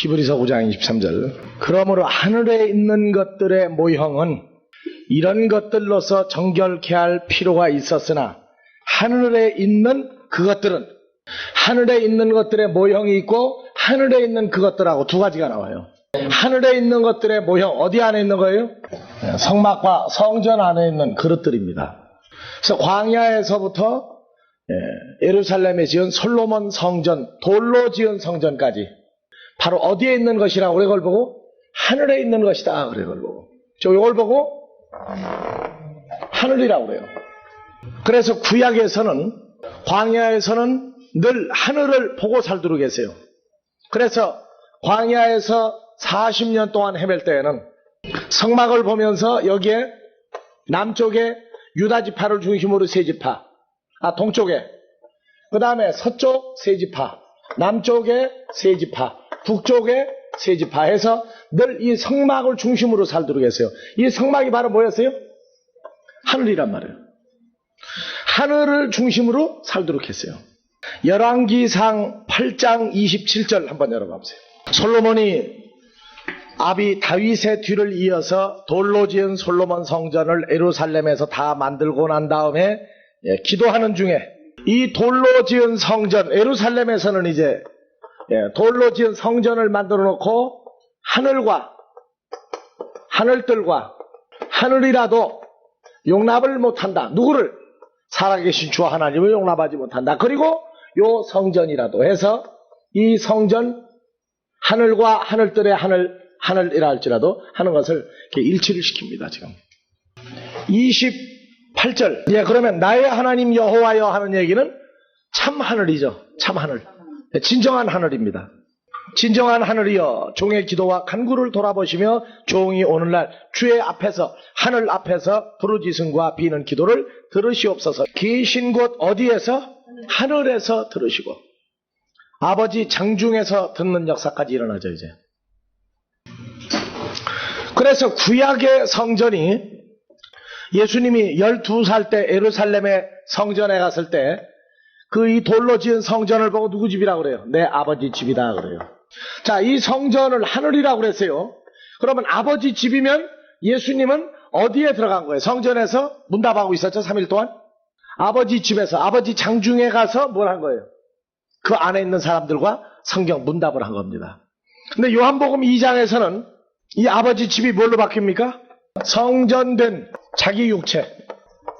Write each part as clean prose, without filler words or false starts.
히브리서 9장 23절. 그러므로 하늘에 있는 것들의 모형은 이런 것들로서 정결케 할 필요가 있었으나 하늘에 있는 그것들은, 하늘에 있는 것들의 모형이 있고 하늘에 있는 그것들하고 두 가지가 나와요. 하늘에 있는 것들의 모형, 어디 안에 있는 거예요? 성막과 성전 안에 있는 그릇들입니다. 그래서 광야에서부터 예루살렘에 지은 솔로몬 성전, 돌로 지은 성전까지 바로 어디에 있는 것이라고 그래, 그걸 보고? 하늘에 있는 것이다, 그래, 그걸 보고. 이걸 보고 하늘이라고 그래요. 그래서 구약에서는, 광야에서는 늘 하늘을 보고 살도록 계세요. 그래서 광야에서 40년 동안 헤맬 때에는 성막을 보면서 여기에 남쪽에 유다 지파를 중심으로 세 지파, 동쪽에, 그 다음에 서쪽 세 지파, 남쪽에 세 지파, 북쪽에 세 지파 해서 늘 이 성막을 중심으로 살도록 했어요. 이 성막이 바로 뭐였어요? 하늘이란 말이에요. 하늘을 중심으로 살도록 했어요. 열왕기상 8장 27절 한번 열어봐 보세요. 솔로몬이 아비 다윗의 뒤를 이어서 돌로 지은 솔로몬 성전을 예루살렘에서 다 만들고 난 다음에 기도하는 중에 이 돌로 지은 성전, 예루살렘에서는 이제 돌로 지은 성전을 만들어 놓고 하늘들과 하늘이라도 용납을 못한다. 누구를? 살아계신 주 하나님을 용납하지 못한다. 그리고 요 성전이라도 해서 이 성전, 하늘과 하늘들의 하늘이라 할지라도 하는 것을 이렇게 일치를 시킵니다. 지금 28절. 그러면 나의 하나님 여호와여 하는 얘기는 참 하늘이죠. 참 하늘, 진정한 하늘입니다. 진정한 하늘이여, 종의 기도와 간구를 돌아보시며 종이 오늘날 주의 앞에서, 하늘 앞에서 부르짖음과 비는 기도를 들으시옵소서. 계신 곳 어디에서? 하늘에서 들으시고 아버지 장중에서 듣는 역사까지 일어나죠. 이제 그래서 구약의 성전이, 예수님이 12살 때 예루살렘의 성전에 갔을 때 그 이 돌로 지은 성전을 보고 누구 집이라고 그래요? 내 아버지 집이다 그래요. 자, 이 성전을 하늘이라고 그랬어요. 그러면 아버지 집이면 예수님은 어디에 들어간 거예요? 성전에서 문답하고 있었죠, 3일 동안. 아버지 집에서, 아버지 장중에 가서 뭘 한 거예요? 그 안에 있는 사람들과 성경 문답을 한 겁니다. 근데 요한복음 2장에서는 이 아버지 집이 뭘로 바뀝니까? 성전된 자기 육체,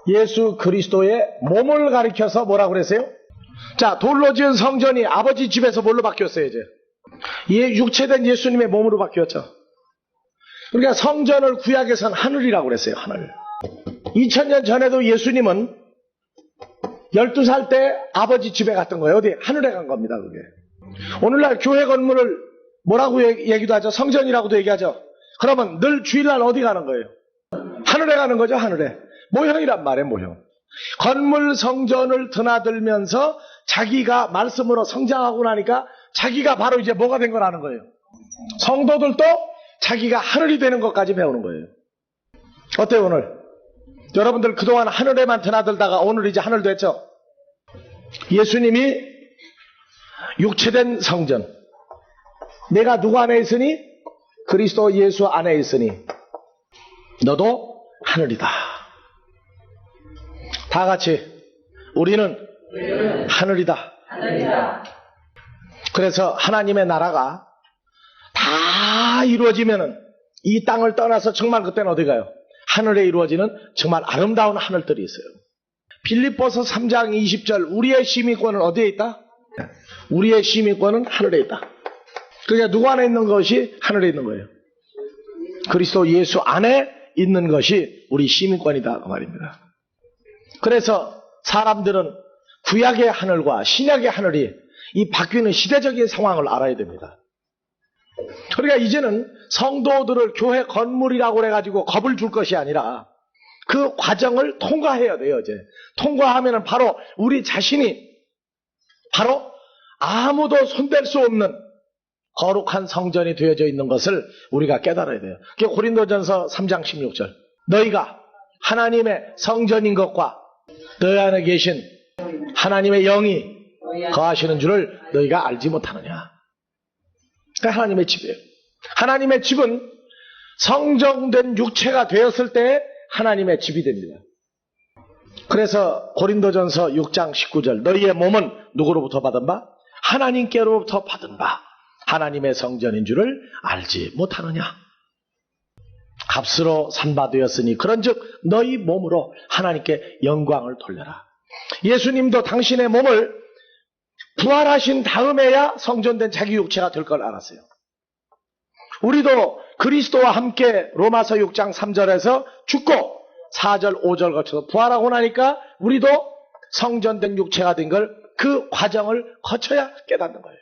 예수 그리스도의 몸을 가리켜서 뭐라고 그랬어요? 자, 돌로 지은 성전이 아버지 집에서 뭘로 바뀌었어요? 이제 육체된 예수님의 몸으로 바뀌었죠. 그러니까 성전을 구약에서는 하늘이라고 그랬어요. 하늘. 2000년 전에도 예수님은 12살 때 아버지 집에 갔던 거예요. 어디? 하늘에 간 겁니다. 그게. 오늘날 교회 건물을 뭐라고 얘기도 하죠? 성전이라고도 얘기하죠. 그러면 늘 주일날 어디 가는 거예요? 하늘에 가는 거죠. 하늘에. 모형이란 말이에요. 모형. 건물 성전을 드나들면서 자기가 말씀으로 성장하고 나니까 자기가 바로 이제 뭐가 된 거라는 거예요. 성도들도 자기가 하늘이 되는 것까지 배우는 거예요. 어때요 오늘? 여러분들 그동안 하늘에만 드나들다가 오늘 이제 하늘 됐죠? 예수님이 육체된 성전, 내가 누구 안에 있으니? 그리스도 예수 안에 있으니 너도 하늘이다. 다 같이 우리는 하늘이다. 그래서 하나님의 나라가 다 이루어지면은 이 땅을 떠나서 정말 그때는 어디 가요? 하늘에 이루어지는 정말 아름다운 하늘들이 있어요. 빌립보서 3장 20절, 우리의 시민권은 어디에 있다? 우리의 시민권은 하늘에 있다. 그러니까 누구 안에 있는 것이 하늘에 있는 거예요? 그리스도 예수 안에 있는 것이 우리 시민권이다 그 말입니다. 그래서 사람들은 구약의 하늘과 신약의 하늘이 이 바뀌는 시대적인 상황을 알아야 됩니다. 그러니까 이제는 성도들을 교회 건물이라고 해가지고 겁을 줄 것이 아니라 그 과정을 통과해야 돼요. 이제 통과하면은 바로 우리 자신이 바로 아무도 손댈 수 없는 거룩한 성전이 되어져 있는 것을 우리가 깨달아야 돼요. 그게 고린도전서 3장 16절. 너희가 하나님의 성전인 것과 너희 안에 계신 하나님의 영이 거하시는 줄을 너희가 알지 못하느냐. 그러니까 하나님의 집이에요. 하나님의 집은 성정된 육체가 되었을 때 하나님의 집이 됩니다. 그래서 고린도전서 6장 19절 너희의 몸은 누구로부터 받은 바? 하나님께로부터 받은 바 하나님의 성전인 줄을 알지 못하느냐. 값으로 산바되었으니 그런즉 너희 몸으로 하나님께 영광을 돌려라. 예수님도 당신의 몸을 부활하신 다음에야 성전된 자기 육체가 될 걸 알았어요. 우리도 그리스도와 함께 로마서 6장 3절에서 죽고 4절 5절 거쳐서 부활하고 나니까 우리도 성전된 육체가 된 걸 그 과정을 거쳐야 깨닫는 거예요.